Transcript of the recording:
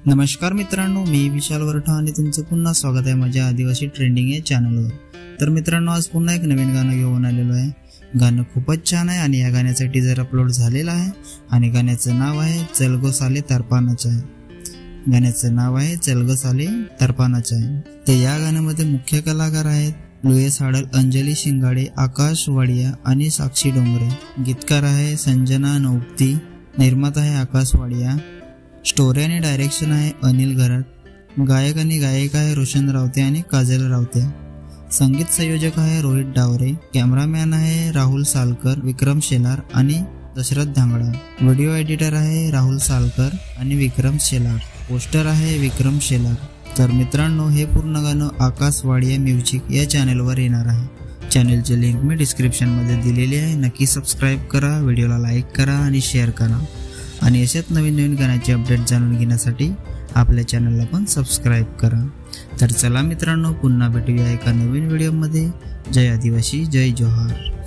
नमस्कार मित्रांनो, मी विशाल वरठा आणि तुमचं पुन्हा स्वागत आहे माझ्या आदिवासी ट्रेंडिंग या चॅनलवर। तर मित्रांनो, आज पुन्हा एक नवीन गाणं घेऊन आलेलो आहे। गाणं खूपच छान आहे आणि या गाण्याचा टीजर अपलोड झालेला आहे आणि गाण्याचं नाव आहे चल गो साले तरपानाच आहे। गाण्याचं नाव आहे चल गो साले तरपानाच आहे। तर या गाण्यामध्ये मुख्य कलाकार आहेत लुएस हाडल, अंजली शिंगाडे, आकाश वाडिया आणि साक्षी डोंगरे। गीतकार आहे संजना नौपती, निर्माता आहे आकाश वाडिया, स्टोरी आणि डायरेक्शन आहे अनिल घरात, गायक आणि गायिका आहे रोशन रावते आणि काजल रावते, संगीत संयोजक आहे रोहित डावरे, कॅमेरामॅन आहे राहुल सालकर, विक्रम शेलार आणि दशरथ धांगडा, व्हिडिओ एडिटर आहे राहुल सालकर आणि विक्रम शेलार, पोस्टर आहे विक्रम शेलार। तर मित्रांनो, हे पूर्ण गाणं आकाश वाडिया म्युझिक या चॅनलवर येणार आहे। चॅनलची लिंक मी डिस्क्रिप्शन मध्ये दिलेली आहे, नक्की सबस्क्राइब करा, व्हिडिओला लाईक करा आणि शेअर करा आणि अशाच नवीन नवीन गाण्याचे अपडेट जाणून घेण्यासाठी आपल्या चॅनलला पण सबस्क्राइब करा। तर चला मित्रांनो, पुन्हा भेटूया एका नवीन व्हिडिओमध्ये। जय आदिवासी, जय जोहार।